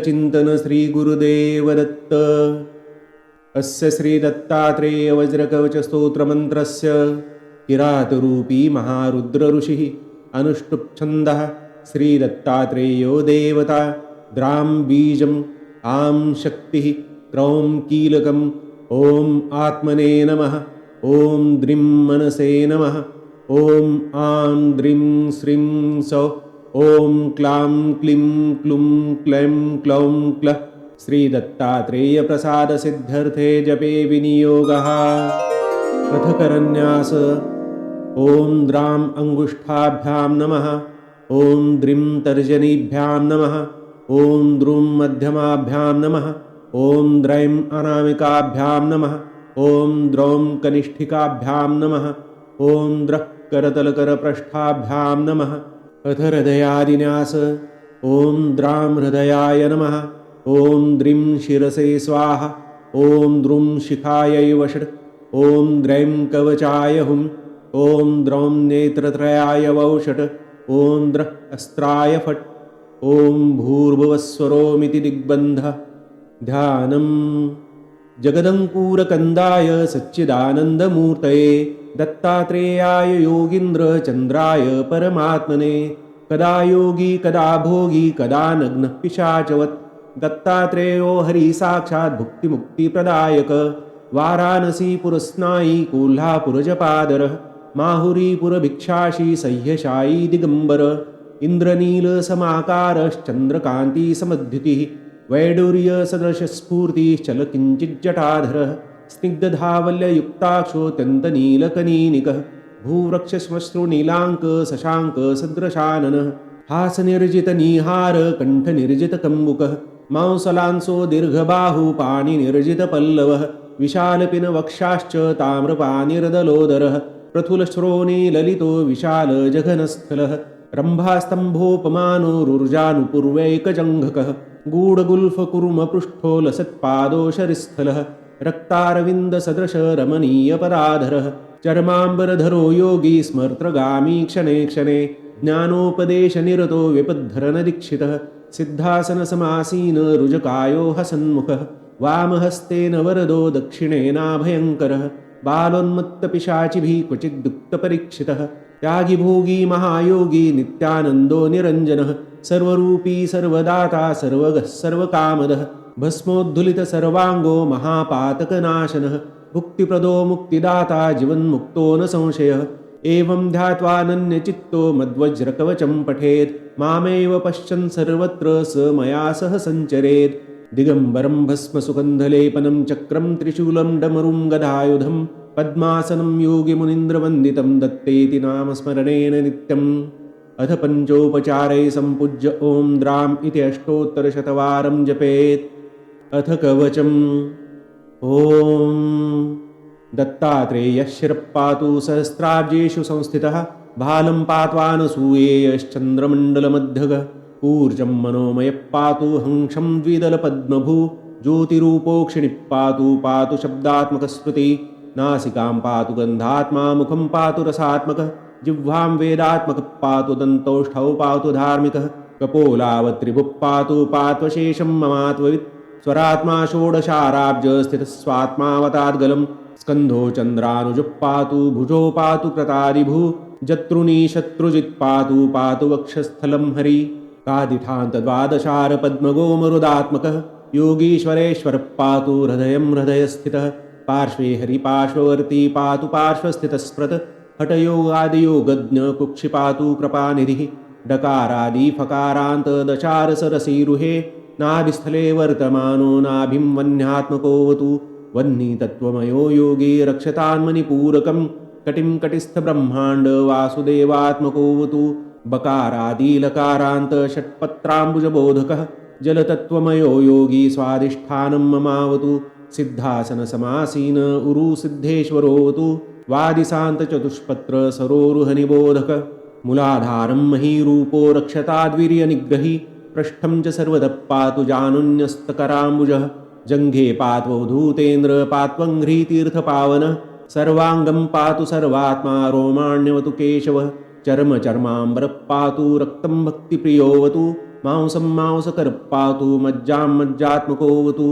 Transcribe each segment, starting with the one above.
चिंतन श्री गुरुदेव दत्त। अस्य श्री दत्तात्रेय वज्रकवच स्तोत्र मंत्रस्य किरातरूपी महारुद्र ऋषिः अनुष्टुप् छन्दः श्री दत्तात्रेयो देवता द्रां बीजम् आं शक्तिः क्रौं कीलकम् ॐ आत्मने नमः ॐ द्रिं मनसे नमः ॐ आं द्रिं श्रीं सौः ॐ क्लां क्लीं क्लुं क्लैं क्लौं क्लः श्री दत्तात्रेय प्रसाद सिद्ध्यर्थे जपे विनियोगः। पथकरन्यास ॐ द्रां अंगुष्ठाभ्यां नमः ॐ द्रिं तर्जनीभ्यां नमः ॐ द्रुं मध्यमाभ्यां नमः ॐ द्रैं अनामिकाभ्यां नमः ॐ द्रौं कनिष्ठिकाभ्यां नमः ॐ द्रः करतलकरपृष्ठाभ्यां नमः। अथ हृदयादिन्यास ॐ द्रां हृदयाय नमः ॐ द्रिं शिरसे स्वाहा ॐ द्रुं शिखायै वषट् ॐ द्रैं कवचाय हुम् ॐ द्रौं नेत्रत्रयाय वौषट् ॐ द्रः अस्त्राय फट् ॐ भूर्भुवस्वरोमिति दिग्बन्धः। ध्यानं जगदङ्कुरकन्दाय सच्चिदानन्दमूर्तये दत्तात्रेयाय योगीन्द्रचन्द्राय परमात्मने कदा योगी कदा भोगी कदा नग्नः पिशाचवत् दत्तात्रेयो हरि साक्षात् भुक्तिमुक्तिप्रदायक वाराणसीपुरस्नायी कोल्हापुरजपादरः माहुरीपुरभिक्षाशी सह्यशायी दिगम्बर इन्द्रनीलसमाकारश्चन्द्रकान्तिसमद्युतिः वैडूर्यसदृशस्फूर्तिश्चलकिञ्चिज्जटाधरः स्निग्धधावल्ययुक्ताक्षोऽत्यन्तनीलकनीनिकः भूवृक्षश्मश्रुनीलाङ्क शशाङ्कसदृशाननः हासनिर्जितनीहार कण्ठनिर्जितकम्बुकः मांसलांसो दीर्घबाहु पाणिनिर्जितपल्लवः विशालपिनवक्षाश्च ताम्रपाणिर्दलोदरः प्रथुलश्रोणिललितो विशालजघनस्थलः रम्भास्तम्भोपमानो रुर्जानुपूर्वैकजङ्घकः गूढगुल्फकुर्मपृष्ठो लसत्पादो शरिस्थलः रक्तारविन्दसदृश रमणीयपदाधरः चर्माम्बरधरो योगी स्मर्त्रगामी क्षणे क्षणे ज्ञानोपदेशनिरतो व्यपद्धरनदीक्षितः सिद्धासनसमासीन रुजकायो हसन्मुखः वामहस्तेन वरदो दक्षिणेनाभयङ्करः बालोन्मत्तपिशाचिभिः क्वचिद्दुक्तपरीक्षितः त्यागी भोगी महायोगी नित्यानन्दो निरञ्जनः सर्वरूपी सर्वदाता सर्वगः सर्वकामदः भस्मोद्धुलितसर्वाङ्गो महापातकनाशनः भुक्तिप्रदो मुक्तिदाता जीवन्मुक्तो न संशयः। एवं ध्यात्वानन्यचित्तो मद्वज्रकवचं पठेत् मामेव पश्यन् सर्वत्र स मया सह सञ्चरेत्। दिगम्बरं भस्मसुगन्धलेपनं चक्रं त्रिशूलं डमरुं गदायुधं पद्मासनं योगिमुनीन्द्रवन्दितं दत्तेति नाम स्मरणेन नित्यम्। अथ पञ्चोपचारैः सम्पूज्य ॐ द्राम् इति अष्टोत्तरशतवारं जपेत्। अथ कवचम् ॐ दत्तात्रेयः शिरःपातु सहस्राब्जेषु संस्थितः भालं पात्वानसूयेयश्चन्द्रमण्डलमध्यगः ऊर्जं मनोमयः पातु हंसं द्विदलपद्मभू ज्योतिरूपोक्षिणिः पातु पातु शब्दात्मकस्मृति नासिकां पातु गन्धात्मा मुखं पातु रसात्मकः जिह्वां वेदात्मकः पातु दन्तौष्ठौ पातु धार्मिकः कपोलावत्रिभुः पातु पात्वशेषं ममात्ववित् स्वरात्मा षोडशाराब्ज स्थितः स्वात्मावताद्गलम् स्कन्धो चन्द्रानुजः पातु भुजो पातु क्रतादिभू जत्रुनी शत्रुजित् पातु पातु वक्षस्थलं हरि कादिठान्तद्वादशार पद्मगोमरुदात्मकः योगीश्वरेश्वरः पातु हृदयं हृदयस्थितः पार्श्वे हरिपार्श्ववर्ती पातु पार्श्वस्थितस्पृत हठयोगादियोगज्ञ कुक्षि पातु कृपानिधिः डकारादि फकारान्त दशारसरसीरुहे नाभिस्थले वर्तमानो नाभिं वह्न्यात्मकोऽवतु वह्नितत्त्वमयो योगी रक्षतान्मणिपूरकं कटिं कटिस्थब्रह्माण्ड वासुदेवात्मकोऽवतु बकारादिलकारान्त षट्पत्राम्बुजबोधकः जलतत्त्वमयो योगी स्वाधिष्ठानं ममावतु सिद्धासनसमासीन उरुसिद्धेश्वरोऽवतु वादिशान्तचतुष्पत्र सरोरुहनिबोधक मूलाधारं महीरूपो रक्षताद्वीर्यनिग्रही पृष्ठं च सर्वतः पातु जानुन्यस्तकराम्बुजः जङ्घे पात्वधूतेन्द्र पात्वङ्घ्रीतीर्थपावनः सर्वाङ्गं पातु सर्वात्मा रोमाण्यवतु केशवः चर्माम्बरः पातु रक्तं भक्तिप्रियोऽवतु मांसं मांसकर्पातु मज्जां मज्जात्मकोऽवतु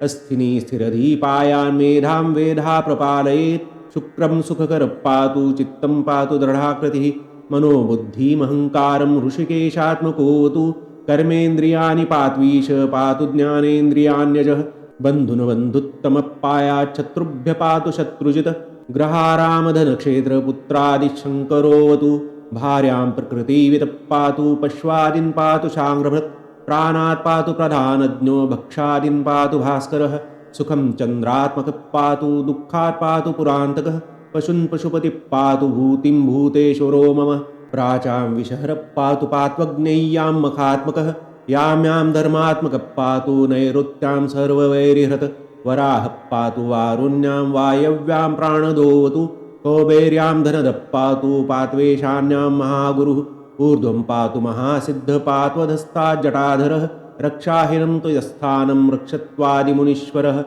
अस्थिनी स्थिरधीपायान् मेधां वेधा प्रपालयेत् शुक्रं सुखकरपातु चित्तं पातु दृढाकृतिः मनोबुद्धिमहङ्कारं ऋषिकेशात्मकोऽवतु कर्मेन्द्रियाणि पात्वीश पातु ज्ञानेन्द्रियाण्यजः बन्धुन बन्धुत्तमपायात् शत्रुभ्य पातु शत्रुजित् ग्रहारामधनक्षेत्रपुत्रादिशङ्करोऽवतु भार्यां प्रकृतिविदः पातु पश्वादिन् पातु शाङ्ग्रभृत् प्राणात् पातु प्रधानज्ञो भक्षादिन् पातु भास्करः सुखं चन्द्रात्मकः पातु दुःखात् पातु पुरान्तकः पशुन् पशुपतिः पातु भूतिं भूतेश्वरो मम प्राचां विषहरः पातु पात्वग्नेय्यां मखात्मकः याम्यां धर्मात्मकः पातु नैऋत्यां सर्ववैरिहृत् वराहः पातु वारुण्यां वायव्यां प्राणदोऽवतु कौबेर्यां धनदः पातु पात्वेशान्यां महागुरुः ऊर्ध्वं पातु महासिद्धः पात्वधस्ताज्जटाधरः रक्षाहीनं तु यस्थानं रक्षत्वादिमुनीश्वरः।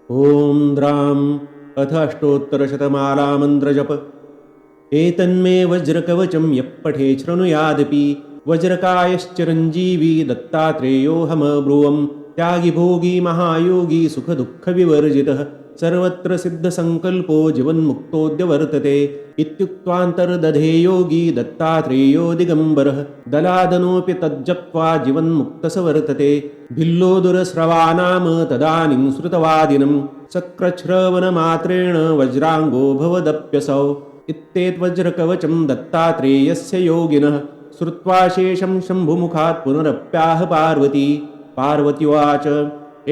ॐ द्रां अथ अष्टोत्तरशतमालामन्त्रजप एतन्मे वज्रकवचं यः पठे शृणुयादपि वज्रकायश्चिरञ्जीवी दत्तात्रेयोऽहमब्रुवं त्यागी भोगी महायोगी सुखदुःखविवर्जितः सर्वत्र सिद्धसङ्कल्पो जीवन्मुक्तोऽद्य वर्तते इत्युक्त्वान्तर्दधे योगी दत्तात्रेयो दिगम्बरः दलादनोऽपि तज्जप्त्वा जीवन्मुक्तस वर्तते भिल्लोदुरस्रवानाम तदानीं श्रुतवादिनं सक्रच्छ्रवणमात्रेण वज्राङ्गो भवदप्यसौ इत्येतद्वज्रकवचं दत्तात्रेयस्य योगिनः श्रुत्वा शेषं शम्भुमुखात् पुनरप्याह पार्वती पार्वत्युवाच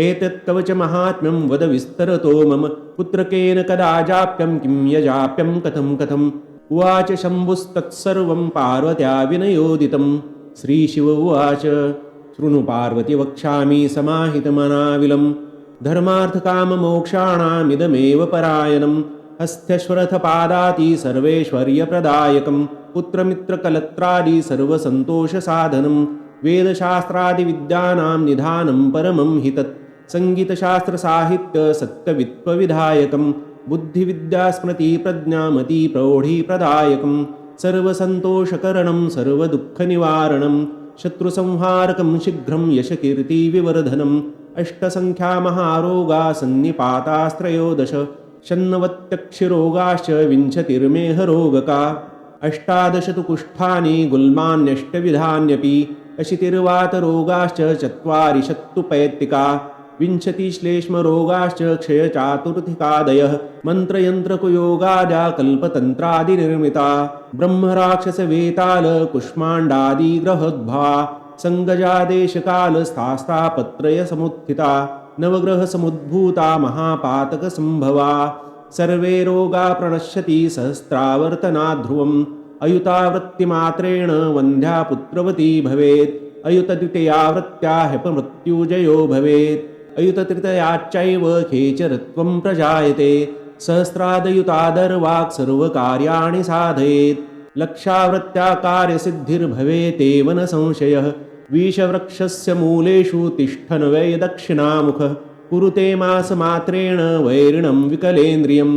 एतत् कवचमाहात्म्यं वद विस्तरतो मम पुत्रकेन कदा जाप्यं किं यजाप्यं कथम् उवाच शम्भुस्तत्सर्वं पार्वत्या विनयोदितं श्रीशिव उवाच शृणु पार्वती वक्ष्यामि समाहितमनाविलं धर्मार्थकाममोक्षाणामिदमेव परायणं हस्त्यश्वरथपादाति सर्वैश्वर्यप्रदायकं पुत्रमित्रकलत्रादि सर्वसन्तोषसाधनं वेदशास्त्रादिविद्यानां निधानं परमं हि तत् सङ्गीतशास्त्रसाहित्यसत्यवित्वविधायकं बुद्धिविद्यास्मृतिप्रज्ञामतिप्रौढीप्रदायकं सर्वसन्तोषकरणं सर्वदुःखनिवारणं शत्रुसंहारकं शीघ्रं यशकीर्तिविवर्धनम् अष्टसङ्ख्यामहारोगा सन्निपातास्त्रयोदश षण्णवत्यक्षिरोगाश्च विंशतिर्मेहरोगका अष्टादश तु कुष्ठानि गुल्मान्यष्टविधान्यपि अशीतिर्वातरोगाश्च चत्वारिशत्तु पैत्तिका विंशतिश्लेष्मरोगाश्च क्षयचातुर्थिकादयः मन्त्रयन्त्रकुयोगाद्या कल्पतन्त्रादिनिर्मिता ब्रह्मराक्षसवेतालकुष्माण्डादिग्रहोद्भवा सङ्गजादेशकालस्थास्तापत्रयसमुत्थिता नवग्रहसमुद्भूता महापातकसम्भवा सर्वे रोगा प्रणश्यति सहस्रावर्तनाध्रुवम् अयुतावृत्तिमात्रेण वन्ध्या पुत्रवती भवेत् अयुतद्वितीयावृत्त्या ह्यपमृत्युजयो भवेत् अयुततृतीयाच्चैव खेचरत्वं प्रजायते सहस्रादयुतादर्वाक् सर्वकार्याणि साधयेत् लक्षावृत्त्या कार्यसिद्धिर्भवेतेव न संशयः विषवृक्षस्य मूलेषु तिष्ठन् वै दक्षिणामुखः कुरुते मासमात्रेण वैरिणं विकलेन्द्रियम्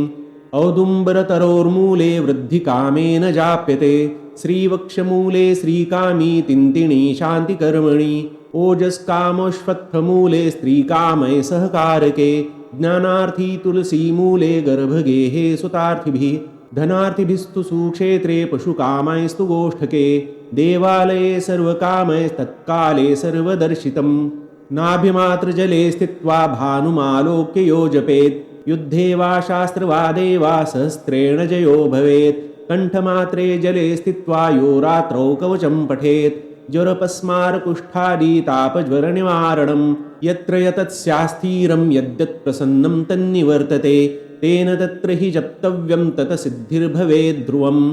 औदुम्बरतरोर्मूले वृद्धिकामेन जाप्यते श्रीवक्षमूले श्रीकामी तिन्तिणी शान्तिकर्मणि ओजस्कामोऽश्वत्थमूले स्त्रीकामय सहकारके ज्ञानार्थी तुलसीमूले गर्भगेहे सुतार्थिभिः धनार्थिभिस्तु सुक्षेत्रे पशुकामैस्तु गोष्ठके देवालये सर्वकामैस्तत्काले सर्वदर्शितम् नाभिमात्रजले स्थित्वा भानुमालोक्य यो जपेत् युद्धे वा शास्त्रवादे वा सहस्रेण जयो भवेत् कण्ठमात्रे जले स्थित्वा यो रात्रौ कवचं पठेत् ज्वरपस्मारकुष्ठादि तापज्वरनिवारणं यत्र यतत्स्यास्थिरं यद्यत् प्रसन्नं तन्निवर्तते तेन तत्र हि जप्तव्यं ततसिद्धिर्भवेत् ध्रुवम्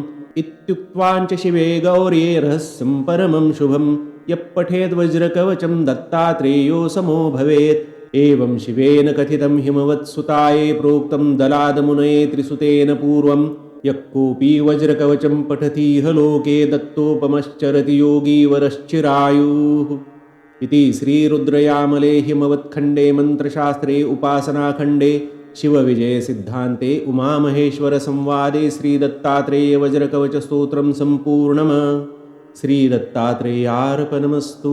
इत्युक्त्वाञ्च शिवे गौर्ये रहस्यं परमं शुभं यः पठेद् वज्रकवचं दत्तात्रेयो समो भवेत् एवं शिवेन कथितं हिमवत्सुताये प्रोक्तं दलादमुनये त्रिसुतेन पूर्वं यः कोऽपि वज्रकवचं पठतीह लोके दत्तोपमश्चरति योगी वरश्चिरायुः इति श्रीरुद्रयामले हिमवत्खण्डे मन्त्रशास्त्रे उपासनाखण्डे शिवविजयसिद्धान्ते उमामहेश्वरसंवादे श्रीदत्तात्रेयवज्रकवचस्तोत्रं सम्पूर्णम्। श्री दत्तात्रेयार्पणमस्तु.